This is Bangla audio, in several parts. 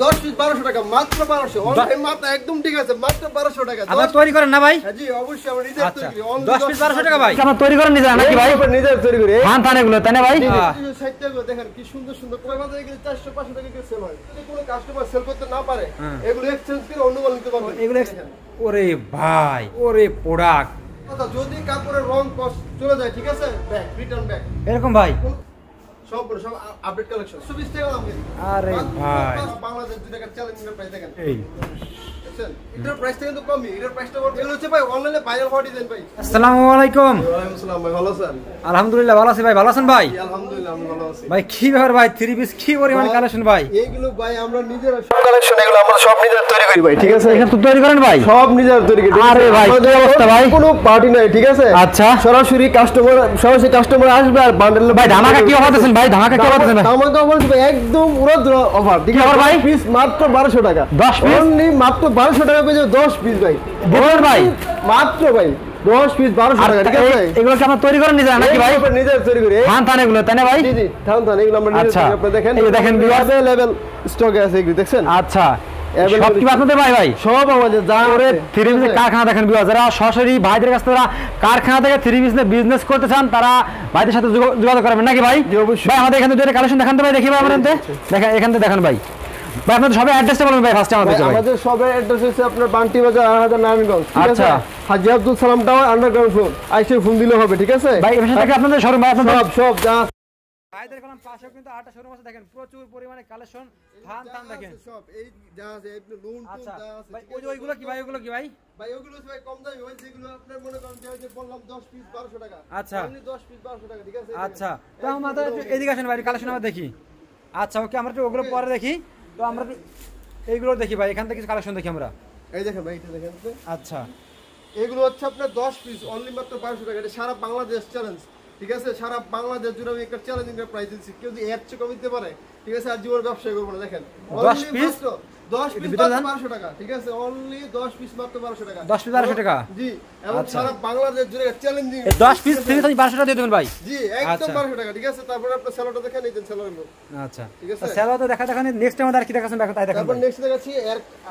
10 পিস 1200 টাকা, মাত্র 1200। অনলাইন মাত্র একদম ঠিক আছে, মাত্র 1200 টাকা। আপনারা তৈরি করেন না ভাই? হ্যাঁ জি, অবশ্যই আমরা নিজে তৈরি করি। 10 পিস 1200 টাকা ভাই। আপনারা তৈরি করেন নিজে নাকি ভাই? আমরা নিজে তৈরি করি। থান এগুলো তাই না ভাই? 60 টাকা দেখেন কি সুন্দর সুন্দর করে আমাদের এখানে 400 500 টাকা করে সেল হয়। যদি কোনো কাস্টমার সেল করতে না পারে এগুলো এক্সচেঞ্জ করে অন্য মাল নিতে পারবে। এগুলো ওরে ভাই, ওরে প্রোডাক্ট। কথা যদি কাপড়ের রং কস চলে যায়, ঠিক আছে, ব্যাক রিটার্ন ব্যাক এরকম ভাই সব আপডেট কালেকশন 20 টাকা দাম। আরে ভাই বাংলাদেশ 2 টাকা চ্যালেঞ্জিং প্রাইস দেখেন। এই এটার প্রাইসটা কিন্তু কমই। এটার প্রাইসটা এগুলো হচ্ছে ভাই অনলাইনে ভাইরাল হওয়া ডিজাইন ভাই। আসসালামু আলাইকুম। ওয়া আলাইকুম আসসালাম ভাই, ভালো আছেন? আলহামদুলিল্লাহ ভালো আছি ভাই, ভালো আছেন ভাই? আলহামদুলিল্লাহ আমি ভালো আছি ভাই। কি ব্যাপার ভাই, 3 পিস কি পরিমাণ কালেকশন ভাই? এইগুলো ভাই আমরা নিজেরা সব কালেকশন এগুলো আমরা সব নিজেরা তৈরি করি ভাই, ঠিক আছে? এখানে তো তৈরি করেন ভাই? সব নিজেরা তৈরি করি। আরে ভাই কি অবস্থা ভাই? কোনো পার্টি নাই, ঠিক আছে? আচ্ছা, সরাসরি কাস্টমার আসবে আর বান্ডেল ভাই ধামাকা কি অফার দিবেন ভাই? ধামাকা কি অফার দিবেন? ধামাকা অফার ভাই একদম উড়াধুরা অফার, ঠিক আছে ভাই? পিস মাত্র 1200 টাকা। 10 পিস অনলি মাত্র 1200 টাকা পেয়ে 10 পিস ভাই। দিবেন ভাই? মাত্র ভাই 10 পিস 1200 টাকা, ঠিক আছে? এগুলো কি আপনারা তৈরি করেন নিজে নাকি ভাই? আমরা নিজে তৈরি করি। থান এগুলো তাই না ভাই? জি জি, থান এগুলো আমরা নিজে তৈরি করি। আপনি দেখেন, এই দেখেন লেভেল স্টকে আছে এগুলো, দেখছেন? আচ্ছা, সব কি আপনাদের ভাই? ভাই সব আমাদের যা ওরে 3 পিসের কারখানা দেখেন বিয়ার, যারা সরাসরি ভাইদের কাছ থেকে কারখানা থেকে 3 পিস বিজনেস করতে চান তারা ভাইদের সাথে যোগাযোগ করবেন নাকি ভাই? জি অবশ্যই ভাই। আমাদের এখানে দুটো কালেকশন দেখান তো ভাই, দেখি ভাই আমাদের দেখেন, এখান থেকে দেখেন ভাই। ভাই আপনাদের সবাই অ্যাড্রেসটা বলুন ভাই ফার্স্টে আমাদের। আমাদের সবের অ্যাড্রেস হচ্ছে আপনার বান্টি বাজার আনাহাজার নারায়ণগঞ্জ, ঠিক আছে? আচ্ছা, হাজী Abdul Salam tower underground floor. আইসে ফোন দিলে হবে, ঠিক আছে ভাই? এর সাথে আপনাদের শোরুম ভাই, আপনাদের সব যা ভাইদের কোন পাশেও কিন্তু আটা শোরুম আছে, দেখেন প্রচুর পরিমাণে কালেকশন থান দেখেন সব এই যা আছে আপনি লোন টোন আচ্ছা যা আছে, ভাই। ঠিক আছে? ওইগুলো কি ভাই? ওগুলো কি ভাই? ভাই ওগুলো ভাই কম দামি ভাই, যেগুলো আপনার মনে করেন যে বললাম 10 পিস 1200 টাকা। আচ্ছা, আপনি 10 পিস 1200 টাকা, ঠিক আছে? আচ্ছা, তো আমাদের এদিকে আসেন ভাই, কালেকশন আমরা দেখি। আচ্ছা ওকে, আমরা একটু ওগুলো পরে দেখি। তো আমরা এইগুলো দেখি ভাই, এখান থেকে কিছু কালেকশন দেখি আমরা। এই দেখেন ভাই, এটা দেখেন তো। আচ্ছা, এগুলো হচ্ছে আপনার 10 পিস অনলি মাত্র 1200 টাকা। এটা সারা বাংলাদেশ চ্যালেঞ্জ, ঠিক আছে? সারা বাংলাদেশ জুড়ে আমি একটা চ্যালেঞ্জিং প্রাইস দিচ্ছি। কেউ যদি এর চেয়ে কম দিতে পারে, ঠিক আছে, আর জীবন ব্যবসা করবো না। দেখেন 10 পিস 10 পিস মাত্র 1200 টাকা, ঠিক আছে? অনলি 10 পিস মাত্র 1200 টাকা। 10 পিস 1200 টাকা? জি, এবং সারা বাংলাদেশ জুড়ে চ্যালেঞ্জিং। 10 পিস থেকে 1200 টাকা দিয়ে দেবেন ভাই? জি, একদম 1200 টাকা, ঠিক আছে? তারপর আপনার স্যালাডটা দেখেন, এই যে স্যালাড। আচ্ছা, ঠিক আছে? স্যালাড তো দেখা দেখানি। নেক্সট টাইম আর কি দেখাছেন দেখো, তাই দেখান। তারপর নেক্সট দেখাচ্ছি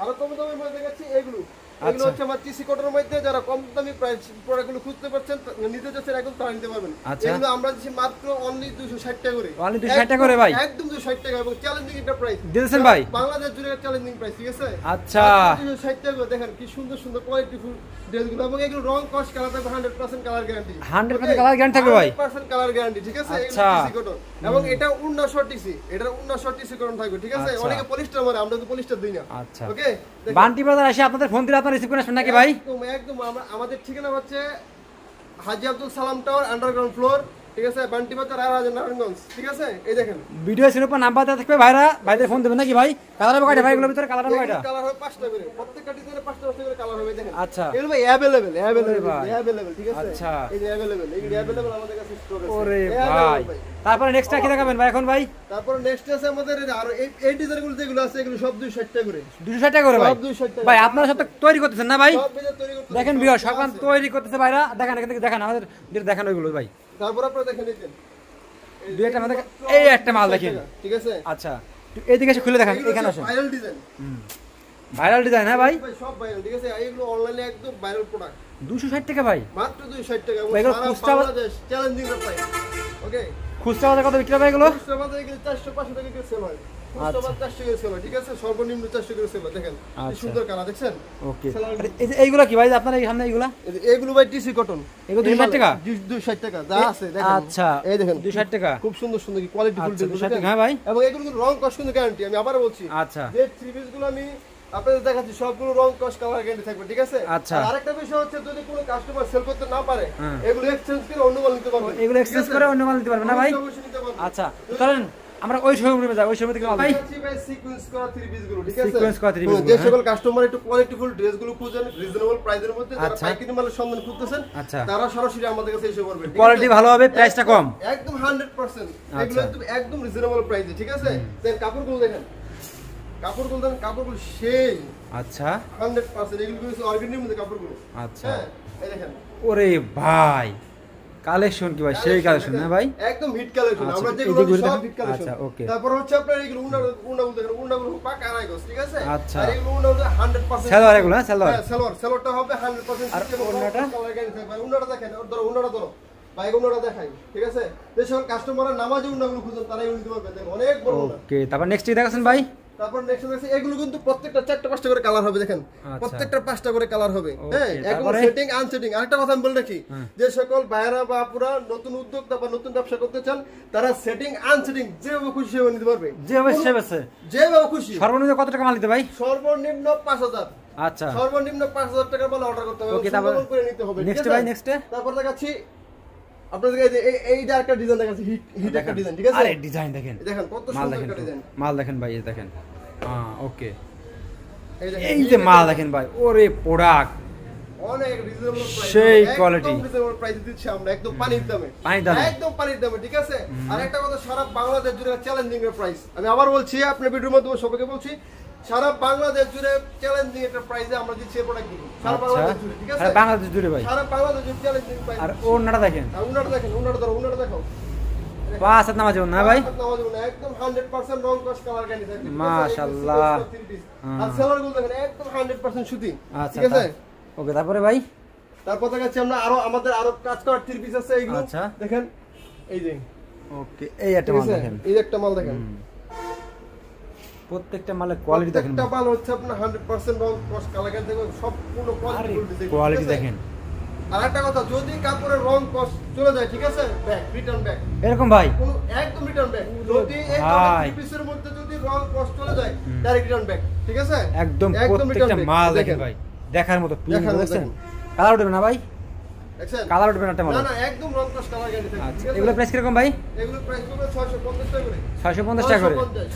আরো কম দামের মধ্যে দেখাচ্ছি এগুলো। এগুলো হচ্ছে আমার টিসি কোটের মধ্যে, যারা কম দামি প্রাইস প্রোডাক্টগুলো খুঁজতে পারছেন, নিতে যাচ্ছেন, একদম তারা নিতে পারবেন। এগুলো আমরা দিচ্ছি মাত্র অনলি 260 টাকা করে। অনলি 260 টাকা করে ভাই? একদম 260 টাকা, এবং চ্যালেঞ্জিং একটা প্রাইস দিয়েছেন ভাই? বাংলাদেশ জুড়ে চ্যালেঞ্জিং প্রাইস, ঠিক আছে? আচ্ছা, 260 টাকা করে। দেখেন কি সুন্দর সুন্দর কোয়ালিটিফুল ড্রেসগুলো, এবং এগুলো রং কস কালার থাকবে 100% কালার গ্যারান্টি। 100% কালার গ্যারান্টি থাকবে ভাই? 100% কালার গ্যারান্টি, ঠিক আছে? আচ্ছা, এগুলো টিসি কটন, এবং এটা 1900 টিসি, এটার 1900 টিসি কটন থাকবে, ঠিক আছে? অনেকে পলিস্টার মারে, আমরা তো পলিস্টার দিই না। আচ্ছা, ওকে? বান্টি বাজার এসে আপনাদের ফোন দিলে আপনারা রিসিভ করে আসবেন নাকি ভাই? একদম একদম। আমাদের ঠিকানা হচ্ছে হাজী Abdul Salam tower underground floor, ঠিক আছে? বান্টি বাজার আর হাজার নারায়ণগঞ্জ, ঠিক আছে? এই দেখেন ভিডিও স্ক্রিনের উপর নাম্বার দেওয়া থাকবে, ভাইদের ফোন দেবেন নাকি ভাই? কালার হবে কয়টা ভাই এগুলোর ভিতরে? কালার হবে কয়টা? কালার হবে 5টা করে, প্রত্যেকটা ডিজাইনে 5টা করে কালার হবে, দেখেন। আচ্ছা, এগুলো ভাই अवेलेबल, ঠিক আছে? আচ্ছা, এই যে अवेलेबल আমাদের কাছে স্টক আছে। ওরে ভাই, তারপরে নেক্সটটা কি দেখাবেন ভাই এখন ভাই? তারপর নেক্সট আছে আমাদের আর এই ডিজাইনগুলো যেগুলো আছে, এগুলো সব 260 টাকা করে। 260 টাকা করে ভাই? সব 260 টাকা ভাই আপনারা সব তৈরি করতেছেন না ভাই? সব বেজে তৈরি করতে দেখেন ভিউয়ার, সকাল তৈরি করতেছে ভাইরা। দেখেন এখান থেকে দেখেন, আমাদের যেটা দেখানো ওইগুলো ভাই। তারপর আপনারা দেখেন এই দুই একটা আমাদের এই একটা মাল দেখেন, ঠিক আছে? আচ্ছা এইদিকে এসে খুলে দেখেন, এখানে আসেন। ভাইরাল ডিজাইন, ভাইরাল ডিজাইন, হ্যাঁ ভাই? ভাই সব ভাইরাল, ঠিক আছে? এগুলো অনলাইনে একদম ভাইরাল প্রোডাক্ট। 260 টাকা ভাই? মাত্র 260 টাকা, এবং এগুলো সারা খুচরা বাংলাদেশ চ্যালেঞ্জিং প্রাইস। ওকে? খুচরা বাজার কত বিক্রি হবে এগুলো? খুচরা বাজারে এগুলো 400 500 টাকা করে সেল হয়। খুচরা বাজার 400 করে সেল হয়, ঠিক আছে? সর্বনিম্ন 400 করে সেল হয়। দেখেন কি সুন্দর কালার, দেখছেন? ওকে, এই যে এইগুলো কি ভাই আপনারা এই সামনে এইগুলা? এগুলো ভাই টিসি কটন, এগুলো 260 টাকা? 260 টাকা যা আছে দেখেন। আচ্ছা, এই দেখেন 260 টাকা, খুব সুন্দর সুন্দর কি কোয়ালিটি ফুল ড্রেস, 260 টাকা, হ্যাঁ ভাই? এবং এগুলো রং কস কিন্তু গ্যারান্টি। আমি আবারো বলছি, আচ্ছা, যে থ্রি পিস গুলো আমি আপনাদের দেখাচ্ছি সবগুলো রং কস কালার গ্যারান্টি থাকবে, ঠিক আছে? আচ্ছা, আর আরেকটা বিষয় হচ্ছে, যদি কোনো কাস্টমার সেল করতে না পারে, এগুলো এক্সচেঞ্জ করে অন্য মাল নিতে পারবে। এগুলো এক্সচেঞ্জ করে অন্য মাল নিতে পারবে না ভাই? অবশ্যই নিতে পারবে। আচ্ছা, চলেন আমরা ওই শোরুমে যাই, ওই শোরুমে থেকে মাল ভাই দেখি। ভাই সিকোয়েন্স করা থ্রি পিস গুলো, ঠিক আছে? সিকোয়েন্স করা থ্রি পিস, যে সকল কাস্টমার একটু কোয়ালিটিফুল ড্রেস গুলো খুঁজেন রিজনেবল প্রাইসের মধ্যে, যারা আচ্ছা, পাইকারি মালের সন্ধান খুঁজতেছেন, আচ্ছা, তারা সরাসরি আমাদের কাছে এসে পড়বেন। কোয়ালিটি ভালো হবে, প্রাইসটা কম, একদম 100%। এগুলো একদম রিজনেবল প্রাইসে, ঠিক আছে? দেন কাপড়গুলো দেখেন, কাপড়গুলো সেই, আচ্ছা, 100%। এগুলো হচ্ছে অর্গানিক মধ্যে কাপড়গুলো। আচ্ছা, হ্যাঁ, এই দেখেন। ওরে ভাই কালেকশন কি ভাই, সেই কালেকশন না ভাই, একদম হিট কালেকশন। আচ্ছা, আমরা এই যেগুলো দিকগুলো সব দেখেন। Hit collection. আচ্ছা, ওকে। তারপর হচ্ছে আপনার এইগুলো উন্নাগুলো দেখেন, উন্নাগুলো পাকা আড়াই গজ, ঠিক আছে? আচ্ছা। আর এগুলো উন্না হচ্ছে 100% সালোয়ার এগুলো, হ্যাঁ, সালোয়ার। হ্যাঁ, সালোয়ারটা হবে 100% আর সিস্টেম। ওড়নাটা? উন্নাটা দেখেন, ধরো উন্নাটা ধরো ভাই, উন্নাটা দেখাই, ঠিক আছে? যে সকল কাস্টমাররা নামাজে উন্নাগুলো খুঁজেন তারাই নিতে পারবে, দেখেন অনেক বড় উন্না। ওকে, তারপর নেক্সট কি দেখাচ্ছেন ভাই? তারপর নেক্সট আছে এগুলো কিন্তু প্রত্যেকটা 4টা-5টা করে কালার হবে, দেখেন আচ্ছা। প্রত্যেকটা 5টা করে কালার হবে। ওকে, হ্যাঁ, একদম তারপরে? সেটিং আনসেটিং। আরেকটা কথা আমি বলে রাখি, হ্যাঁ। যে সকল ভাইয়েরা বা পুরা নতুন উদ্যোক্তা বা নতুন ব্যবসা করতে চান, তারা সেটিং আনসেটিং যেভাবে খুশি সেভাবে নিতে পারবে, যেভাবে সেভাবে আছে। যেভাবে খুশি। সর্বনিম্ন কত টাকা মাল দিতে ভাই? সর্বনিম্ন 5000। আচ্ছা, সর্বনিম্ন 5000 টাকার মাল অর্ডার করতে হবে, ওকে, তারপর সুন্দর করে নিতে হবে, ঠিক নেক্সট আছে? ভাই, নেক্সট তারপর দেখাচ্ছি আপনাদেরকে এইটা একটা ডিজাইন দেখাচ্ছি, হিট একটা ডিজাইন, ঠিক আছে? আরে ডিজাইন দেখেন, দেখেন কত মাল সুন্দর দেখেন একটা তো। ডিজাইন। মাল দেখেন ভাই, এই দেখেন। হ্যাঁ, ওকে, দেখেন, এই যে মাল দেখেন ভাই, ওরে প্রোডাক্ট অনেক রিজনেবল প্রাইস, সেই quality। একদম রিজনেবল প্রাইস দিচ্ছি আমরা, একদম পানির দামে, পানির দামে। একদম পানির দামে, ঠিক আছে? আর একটা কথা, সারা বাংলাদেশ জুড়ে চ্যালেঞ্জিং এর প্রাইস। আমি আবার বলছি, আপনার ভিডিওর মাধ্যমে সবাইকে বলছি, সারা বাংলাদেশ জুড়ে চ্যালেঞ্জিং একটা প্রাইসে আমরা দিচ্ছি এই প্রোডাক্টগুলো, সারা আচ্ছা, বাংলাদেশ জুড়ে, ঠিক আছে? সারা বাংলাদেশ জুড়ে ভাই। সারা বাংলাদেশ জুড়ে চ্যালেঞ্জিং প্রাইস। আর ওড়নাটা দেখেন, উনাটা দেখেন, উনাটা ধরো, উনাটা দেখো, 5 হাত নামাজ না ভাই? একদম 100% রং কস কালার গ্যারান্টি থাকবে, ঠিক আছে? মাশাআল্লাহ। আর সেলার গুলো দেখেন একদম 100% সুতি, আচ্ছা, ঠিক আছে? ওকে, তারপরে ভাই? তারপর দেখাচ্ছি আমরা আমাদের আরো কাজ করার 3 পিস আছে, এইগুলো আচ্ছা। দেখেন, এই যে, ওকে, এই একটা ঠিক মাল আছে? দেখেন, এই যে একটা মাল দেখেন, প্রত্যেকটা মালের কোয়ালিটি দেখেন, একটা মাল হচ্ছে আপনার 100% রং কস কালার গ্যারান্টি থাকবে, সম্পূর্ণ কোয়ালিটি দেখেন। আর একটা কথা, যদি কাপড়ের রং কস চলে যায়, ঠিক আছে, ব্যাক, রিটার্ন ব্যাক, এরকম ভাই? কোনো একদম রিটার্ন ব্যাক। যদি এই ভাই। 3 পিসের মধ্যে যদি রং কস চলে যায়, ডাইরেক্ট রিটার্ন ব্যাক, ঠিক আছে? একদম প্রত্যেকটা return back। মাল দেখেন ভাই, দেখার মতো। দেখার মতো, দেখছেন দেখেন। কালার উঠবে না ভাই? দেখছেন? কালার উঠবে না একটা মাল? না না, একদম রং কস কালার গ্যারান্টি থাকবে, আচ্ছা, ঠিক আছে? এগুলো প্রাইস কিরকম ভাই? এগুলো প্রাইস হবে 650 টাকা করে। 650 টাকা করে। 650।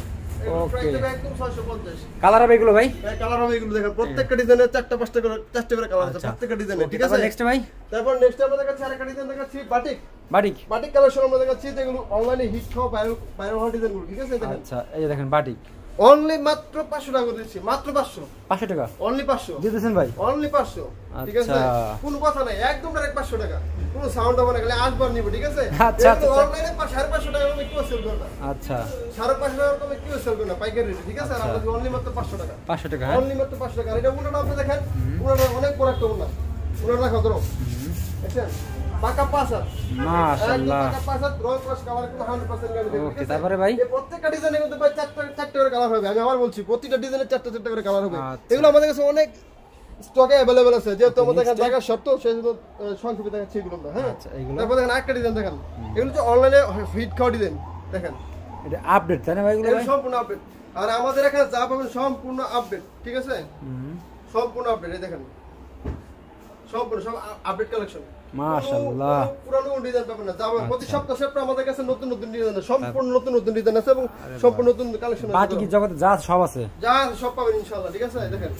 এগুলো ওকে। প্রাইস হবে একদম 650। কালার হবে এগুলো ভাই? কালার হবে এগুলো, দেখেন প্রত্যেকটা ডিজাইনের 4টা-5টা করে, 4টা করে কালার আছে আচ্ছা। প্রত্যেকটা ডিজাইনে, ঠিক তারপর আছে? নেক্সট ভাই? তারপর নেক্সট আমরা দেখাচ্ছি আরেকটা ডিজাইন দেখাচ্ছি, বাটিক। বাটিক। বাটিক কালেকশন আমরা দেখাচ্ছি, যেগুলো অনলাইনে হিট খাওয়া ভাইরাল হওয়া ডিজাইনগুলো, ঠিক আছে? দেখেন আচ্ছা, এই যে দেখেন বাটিক, অনলি মাত্র 500 টাকা করে দিচ্ছি, মাত্র 500, 500 টাকা অনলি 500, দিয়ে দিয়েছেন ভাই? অনলি 500, ঠিক আছে? আচ্ছা। কোনো কথা নাই, একদম ডাইরেক্ট 500 টাকা, কোনো সাউন্ড হবে না, খালি আসবার নিব, ঠিক আছে? আচ্ছা, আচ্ছা। অনলাইনে 550 টাকা আমি কেউ সেল করে না, আচ্ছা, 550 টাকা আমি কেউ সেল করে না পাইকারি রেটে, ঠিক আছে? আর আচ্ছা। আমরা অনলি মাত্র 500 টাকা, 500 টাকা, হ্যাঁ? অনলি মাত্র 500 টাকা। আর এটা উনাটা আপনি দেখেন, উনাটা অনেক বড় একটা উনা, উনাটা দেখো ধরো, দেখছেন? পাকা 5 হাত, মাশাআল্লাহ। একদম পাকা 5 হাত, রং কস কালার কোনো 100% গ্যারান্টি, ওকে, তারপরে ভাই? এই প্রত্যেকটা ডিজাইনের মধ্যে ভাই 4টা করে কালার হবে। আমি আবার বলছি, প্রতিটা ডিজাইনের 4টা করে কালার হবে। আচ্ছা। এগুলো আমাদের কাছে অনেক স্টকে अवेलेबल আছে, যেহেতু আমাদের কাছে জায়গা শর্ত, সেজন্য সংক্ষেপে দেখাচ্ছি এগুলো আমরা, হ্যাঁ? আচ্ছা, এগুলো? তারপর দেখেন আরেকটা ডিজাইন দেখেন, এগুলো হচ্ছে অনলাইনে হিট খাওয়া ডিজাইন, দেখেন এটা আপডেট তাই না ভাই এগুলো এগুলো ভাই? সম্পূর্ণ আপডেট। আর আমাদের এখানে যা পাবেন সম্পূর্ণ আপডেট, ঠিক আছে? সম্পূর্ণ আপডেট, এই দেখেন সম্পূর্ণ সব আপডেট কালেকশন, মাশাআল্লাহ। পুরানো ডিজাইন পাবেন না, যা প্রতি আচ্ছা। সপ্তাহে আমাদের কাছে নতুন নতুন ডিজাইন আছে, সম্পূর্ণ নতুন নতুন ডিজাইন আছে এবং সম্পূর্ণ নতুন কালেকশন আছে। বাটিক জগতে যা সব আছে, যা সব পাবেন ইনশাআল্লাহ, ঠিক আছে? দেখেন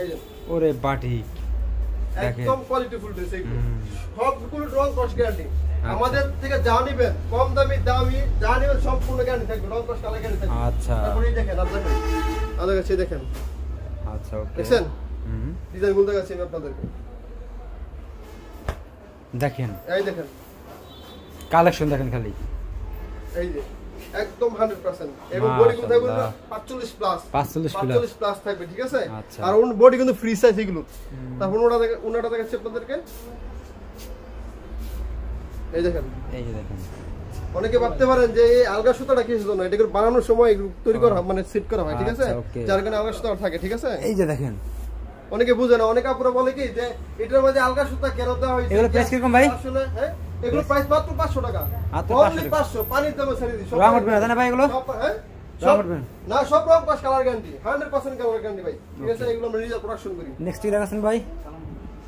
এই যে ওরে বাটিক দেখেন, একদম কোয়ালিটিফুল ড্রেস, এগুলো সবগুলো রং কস গ্যারান্টি। আচ্ছা। আমাদের থেকে যা নিবেন, কম দামি যা নিবেন সম্পূর্ণ গ্যারান্টি থাকবে, রং কস কালার গ্যারান্টি থাকবে। আচ্ছা। তারপরে এই দেখেন, আর দেখেন, আমাদের কাছে দেখেন, আচ্ছা, ওকে, দেখছেন ডিজাইনগুলো দেখাচ্ছি আমি আপনাদেরকে, দেখেন এই দেখেন, কালেকশন দেখেন খালি, এই যে একদম 100% এবং বডি কোথায় বলবো মাশাআল্লাহ। 45 প্লাস 45 প্লাস থাকবে, ঠিক আছে? আচ্ছা। আর ওন বডি কিন্তু ফ্রি সাইজ এগুলো। তারপর ওনাটা দেখাচ্ছি আপনাদেরকে, এই দেখেন, এই যে দেখেন, অনেকে ভাবতে পারেন যে এই আলগা সুতাটা কিসের জন্য, এটা করে বানানোর সময় এগুলো তৈরি করা হয়, মানে সেট করা হয়, ঠিক আছে? আচ্ছা, ওকে। যার কারণে আলগা সুতা থাকে, ঠিক আছে? এই যে দেখেন, অনেকে বুঝে না, অনেকে আপুরা বলে কি যে এটার মধ্যে আলগা সুতা কেন দেওয়া হয়েছে, এগুলো প্রাইস কিরকম ভাই? আসলে হ্যাঁ, এগুলো প্রাইস মাত্র 500 টাকা, মাত্র অনলি 500 500, পানির দামে ছেড়ে দিই। রং উঠবে না তাই না ভাই এগুলো? হ্যাঁ, রং উঠবে না? না, সব রং কস কালার গ্যারান্টি, 100% কালার গ্যারান্টি ভাই, ঠিক আছে? এগুলো আমরা নিজে প্রোডাকশন করি। নেক্সট কি দেখাচ্ছেন ভাই?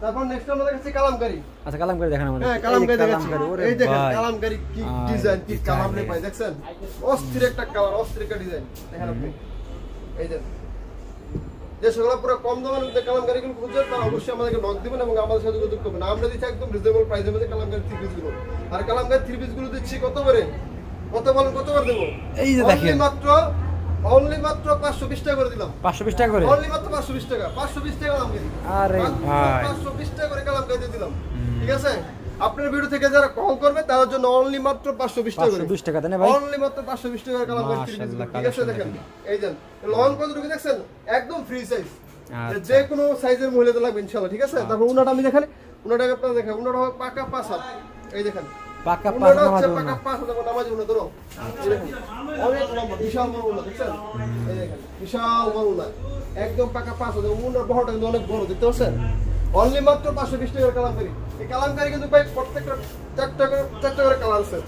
তারপর নেক্সট আমরা দেখাচ্ছি কালামকারী। আচ্ছা, কালামকারী দেখেন আমাদের, হ্যাঁ, কালামকারী দেখাচ্ছি, ওরে এই দেখেন ভাই, কালামকারী কি ডিজাইন, কি কালার রে ভাই, দেখছেন? অস্থির একটা কালার, অস্থির একটা ডিজাইন, দেখেন আপনি, এই দেখেন। যে সেগুলো পুরো কম দামের মধ্যে কালামকারীগুলো খুঁজছেন, তারা অবশ্যই আমাদেরকে নক দিবেন এবং আমাদের সাথে যোগাযোগ করবেন। আমরা দিচ্ছি একদম রিজনেবল প্রাইসের মধ্যে কালামকারী 3 পিসগুলো। আর কালামকারী 3 পিসগুলো দিচ্ছি কত করে, কত বলেন, কতবার দেবো? এই যে দেখেন, অনলি মাত্র 520 টাকা করে দিলাম, 520 টাকা করে, অনলি মাত্র 520 টাকা, 520 টাকা কালামকারী, আরে ভাই 520 টাকা করে কালামকারী দিয়ে দিলাম, ঠিক আছে? আপনার ভিডিও থেকে যারা কল করবে তাদের জন্য অনলি মাত্র 520 টাকা করে 520 টাকা দেন ভাই অনলি মাত্র 520 টাকা কালাম করে মাশাআল্লাহ, ঠিক আছে দেখেন এই দেন লং কতটুকু দেখছেন একদম ফ্রি সাইজ আচ্ছা। যে কোনো সাইজের মহিলাদের লাগবে ইনশাআল্লাহ ঠিক আছে তারপর উনাটা আমি দেখাই উনাটা আপনারা দেখেন উনাটা হবে পাকা 5 হাত এই দেখেন পাকা উনাটা 5 হচ্ছে নামাজ পাকা 5 হাত নামাজ উনা ধরো এই দেখেন অনেক লম্বা বিশাল বড় উনা দেখছেন এই দেখেন বিশাল বড় উনা একদম পাকা 5 হাত উনার বহরটা কিন্তু অনেক বড় দেখতে পাচ্ছেন অনলি মাত্র 520 টাকার কালামকারী এই কালামকারী কিন্তু ভাই প্রত্যেকটা চারটা করে কালার আছে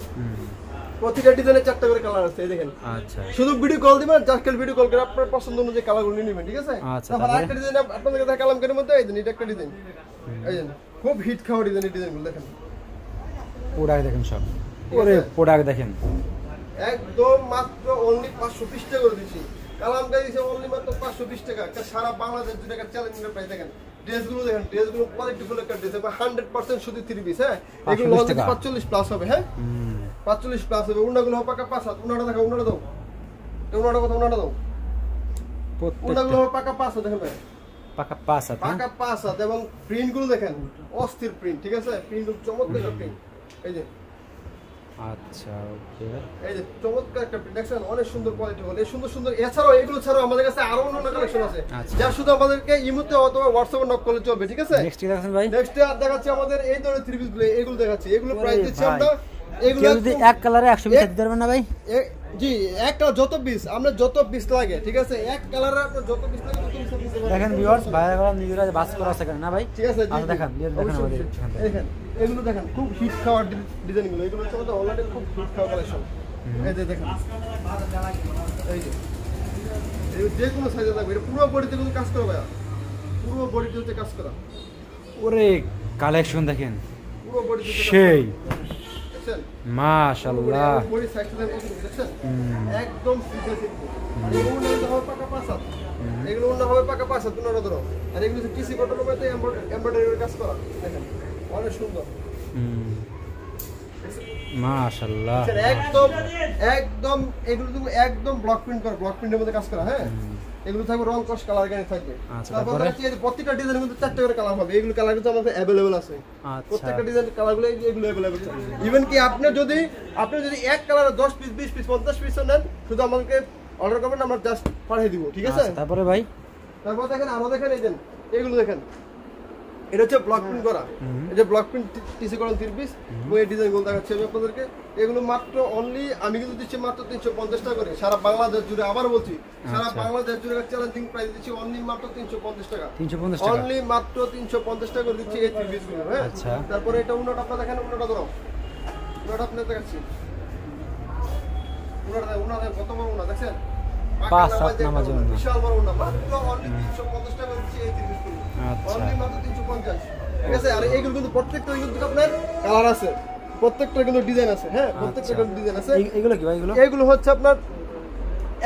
প্রতিটা ডিজাইনে 4টা করে কালার আছে এই দেখেন আচ্ছা শুধু ভিডিও কল দিবেন জাস্ট ভিডিও কল করে আপনার পছন্দ অনুযায়ী কালারগুলো নিয়ে নেবেন ঠিক আছে আচ্ছা, তারপর আরেকটা ডিজাইন আপনাদের কাছে কালামকারীর মধ্যে এই দেন এটা একটা ডিজাইন এই দেন খুব হিট খাওয়া ডিজাইনগুলো দেখেন প্রোডাক্ট দেখেন সব ওরে প্রোডাক্ট দেখেন একদম মাত্র অনলি 520 টাকা করে দিচ্ছি কালামকারী দিছে অনলি মাত্র 520 টাকা একটা সারা বাংলাদেশ জুড়ে একটা চ্যালেঞ্জিং প্রাইস দেখেন ড্রেসগুলো দেখেন ড্রেসগুলো কোয়ালিটি ফুল একটা ড্রেস এবং 100% সুতি 3 পিস হ্যাঁ এগুলো 45 প্লাস হবে হ্যাঁ 45 প্লাস হবে উন্নাগুলো পাকা 5 হাত উন্নাটা দেখো উন্নাটা দাও উন্নাটা কত উন্নাটা দাও উন্নাগুলো পাকা 5 হাত দেখেন ভাই পাকা 5 হাত পাকা 5 হাত এবং প্রিন্টগুলো দেখেন অস্থির প্রিন্ট ঠিক আছে প্রিন্টগুলো চমৎকার প্রিন্ট এই যে আচ্ছা ওকে এই যে চমৎকার একটা প্রিন্ট দেখছেন অনেক সুন্দর কোয়ালিটি বলে এই সুন্দর সুন্দর এছাড়াও এগুলো ছাড়াও আমাদের কাছে আরো অন্য কালেকশন আছে যা শুধু আমাদেরকে ইমোতে অথবা হোয়াটসঅ্যাপে নক করলে চলবে ঠিক আছে নেক্সট কি দেখাচ্ছেন ভাই নেক্সট আর দেখাচ্ছি আমাদের এই ধরনের থ্রি পিস গুলো এগুলো দেখাচ্ছি এগুলো প্রাইস দিচ্ছি আমরা এগুলো যদি এক কালারে 120 দিতে পারবেন না ভাই জি এক কালার যত পিস আমরা যত পিস লাগে ঠিক আছে এক কালারে আপনার যত পিস লাগে তত পিস দিতে পারবেন দেখেন ভিউয়ার্স ভাইরা নিজেরা বাস করা আছে না ভাই ঠিক আছে আচ্ছা দেখেন দেখেন আমাদের দেখেন এগুলো দেখেন খুব হিট খাওয়ার ডিজাইন গুলো এগুলো হচ্ছে আমাদের অলরেডি খুব হিট খাওয়া কালেকশন এই যে দেখেন এই যে কোনো সাইজে লাগবে এটা পুরো বডিতে কিন্তু কাজ করা ভাই পুরো বডিতে হচ্ছে কাজ করা ওরে কালেকশন দেখেন পুরো বডিতে সেই দেখছেন মাশাআল্লাহ বডি সাইজটা দেখছেন একদম ফিটে এগুলো হবে পাকা 5 হাত এগুলো হবে পাকা 5 হাত তোমরা ধরো আর এগুলো টিসি কটনের মধ্যে এমব্রয়ডারি কাজ করা দেখেন অনেক সুন্দর মাশাআল্লাহ একদম একদম এগুলো তুমি একদম ব্লক প্রিন্ট করা ব্লক প্রিন্টের মধ্যে কাজ করা হ্যাঁ এগুলো থাকবে রং কস কালার গানি থাকবে তারপর হচ্ছে প্রত্যেকটা ডিজাইনের মধ্যে 4টা করে কালার হবে এগুলো কালার কিন্তু আমাদের अवेलेबल আছে প্রত্যেকটা ডিজাইন কালারগুলো এগুলো अवेलेबल ইভেন কি আপনি যদি এক কালারে 10 পিস 20 পিস 50 পিস নেন শুধু আমাদেরকে অর্ডার করবেন আমরা জাস্ট পাঠিয়ে দিব ঠিক আছে তারপরে ভাই তারপর দেখেন আরো দেখেন এই দেন এগুলো দেখেন এটা হচ্ছে ব্লক প্রিন্ট করা এই যে block print TC cotton 3 piece ওই ডিজাইনগুলো দেখাচ্ছি আমি আপনাদেরকে এগুলো মাত্র অনলি আমি কিন্তু দিচ্ছি মাত্র 350 টাকা করে সারা বাংলাদেশ জুড়ে আবার বলছি সারা বাংলাদেশ জুড়ে চ্যালেঞ্জিং প্রাইস দিচ্ছি অনলি মাত্র 350 টাকা 350 টাকা অনলি মাত্র 350 টাকা করে দিচ্ছি এই 3 পিসগুলো হ্যাঁ আচ্ছা তারপরে এটা উন্নটা আপনারা দেখেন উন্নটা ধরো উন্নটা আপনাদের দেখাচ্ছি উন্নটা কত বড় উন্নটা দেখছেন 5 হাত নামাজ জন্য বিশাল বড় উন্নটা মাত্র অনলি 350 টাকা দিচ্ছি এই 3 পিসগুলো অনলি মাত্র 350 ঠিক আছে আর এইগুলো কিন্তু প্রত্যেকটা কিন্তু আপনার কালার আছে প্রত্যেকটা কিন্তু ডিজাইন আছে হ্যাঁ প্রত্যেকটা ডিজাইন আছে এগুলো কি ভাই এগুলো হচ্ছে আপনার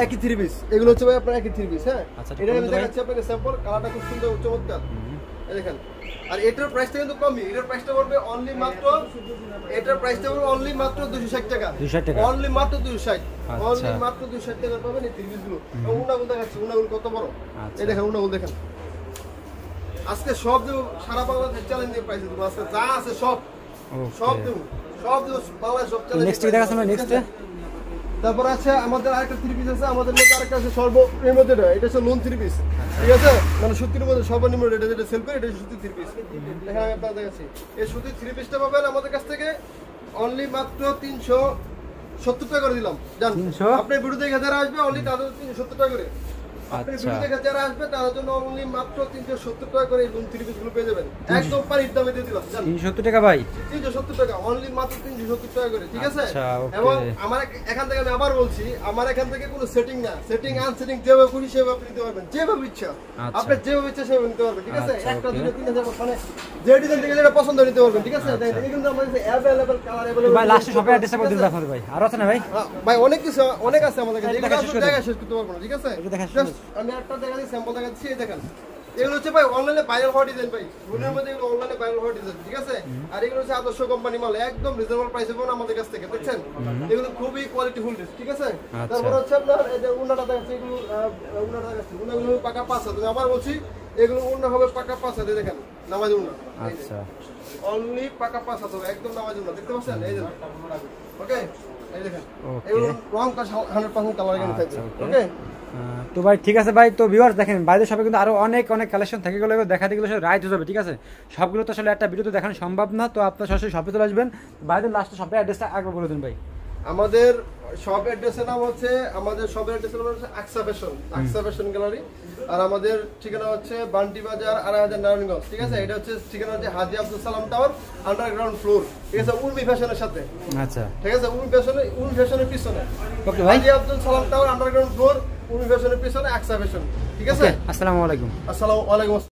একই 3 পিস এগুলো হচ্ছে ভাই আপনার একই 3 পিস হ্যাঁ এটা আমি দেখাচ্ছি আপনাকে স্যাম্পল কালারটা খুব সুন্দর চমৎকার এই দেখেন আর এটার প্রাইসটা কিন্তু কমই এটার প্রাইসটা পড়বে অনলি মাত্র এটার প্রাইসটা পড়বে অনলি মাত্র 260 টাকা 260 টাকা অনলি মাত্র 260 অনলি মাত্র 260 টাকা পাবেন এই 3 পিসগুলো উনাগুলো দেখাচ্ছি উনাগুলো কত বড় এই দেখেন উনাগুলো দেখেন আজকে সব দেব সারা বাংলাদেশ চ্যালেঞ্জের প্রাইস দেব আজকে যা আছে সব দেব বাংলাদেশ সব চ্যালেঞ্জ নেক্সট কি দেখাচ্ছেন নেক্সট তারপর আছে আমাদের আরেকটা 3 পিস আছে আমাদের মধ্যে আরেকটা আছে সর্বনিম্ন যেটা এটা হচ্ছে লোন 3 পিস ঠিক আছে মানে সুতির মধ্যে সর্বনিম্ন রেটে যেটা সেল করে এটা সুতি 3 পিস দেখেন আমি আপনাদের কাছে এই সুতি 3 পিসটা পাবেন আমাদের কাছ থেকে অনলি মাত্র 370 টাকা করে দিলাম জান আপনি ভিডিও দেখে যারা আসবে অনলি তাদের 370 টাকা করে আপনি ভিডিও দেখে যারা আসবে তাদের জন্য অনলি মাত্র 370 টাকা করে লোন 3 পিসগুলো পেয়ে যাবেন একদম পানির দামে দিয়ে দিলাম জান 370 টাকা ভাই 370 টাকা অনলি মাত্র 370 টাকা করে ঠিক আছে এবং আমার এখান থেকে আমি আবার বলছি আমার এখান থেকে কোনো সেটিং না সেটিং আনসেটিং যেভাবে খুশি সেভাবে আপনি নিতে পারবেন যেভাবে ইচ্ছা আপনি যেভাবে ইচ্ছা সেভাবে নিতে পারবেন ঠিক আছে একটা দুটো তিনটা চারটা মানে যে ডিজাইন থেকে যেটা পছন্দ নিতে পারবেন ঠিক আছে দেখেন এই কিন্তু আমাদের अवेलेबल কালার अवेलेबल ভাই লাস্টে শপে অ্যাড্রেসটা বলে দিন আপনাদের ভাই আর আছে না ভাই ভাই অনেক কিছু অনেক আছে আমাদের কাছে এগুলো আসলে জায়গা শেষ করতে পারবো না ঠিক আছে আমি একটা দেখা দিই স্যাম্পল দেখা দিচ্ছি এই দেখেন এগুলো হচ্ছে ভাই অনলাইনে ভাইরাল হওয়া ডিজাইন ভাই গুণের মধ্যে এগুলো অনলাইনে ভাইরাল হওয়া ডিজাইন ঠিক আছে আর এগুলো হচ্ছে আদর্শ কোম্পানি মাল একদম রিজনেবল প্রাইসে পাবেন আমাদের কাছ থেকে দেখছেন এগুলো খুবই কোয়ালিটিফুল ড্রেস ঠিক আছে তারপর হচ্ছে আপনার এই যে উন্নাটা দেখাচ্ছি এগুলো উন্নাটা দেখাচ্ছি উন্নাগুলো পাকা 5 হাত আমি আবার বলছি এগুলো উন্না হবে পাকা 5 হাতে দেখেন নামাজ দিব না। আচ্ছা অনলি পাকা পাঁচ হাত হবে, একদম নামাজ দিব না। দেখতে পাচ্ছেন এই যে, ওকে এই দেখেন ওকে। এগুলো রং কাজ 100% কালার গ্যারান্টি থাকবে। আচ্ছা, ওকে। ওকে তো ভাই ঠিক আছে ভাই, তো ভিউয়ার্স দেখেন বাইরের শপে কিন্তু আরো অনেক অনেক কালেকশন থাকে, গেলে দেখাতে গেলে সব রাইট হয়ে যাবে, ঠিক আছে? সবগুলো তো আসলে একটা ভিডিওতে দেখানো সম্ভব না, তো আপনার সরাসরি শপে চলে আসবেন। বাইরের লাস্টে শপের অ্যাড্রেসটা একবার বলে দিন ভাই। আমাদের শপ অ্যাড্রেসের নাম হচ্ছে, আমাদের শপের অ্যাড্রেসের নাম হচ্ছে আকসা ফ্যাশন, আকসা ফ্যাশন গ্যালারি। আর আমাদের ঠিকানা হচ্ছে বান্টি বাজার ২৮০০ নারায়ণগঞ্জ, ঠিক আছে? এটা হচ্ছে ঠিকানা হচ্ছে হাজী Abdul Salam tower, underground floor, ঠিক আছে? উর্মি ফ্যাশনের সাথে, আচ্ছা ঠিক আছে? উর্মি ফ্যাশনের পিছনে ওকে ভাই, হাজী Abdul Salam tower, underground floor, Urmi ফ্যাশনের পিছনে আকসা ফ্যাশন, ঠিক আছে? আসসালামু আলাইকুম। আসসালামু আলাইকুম।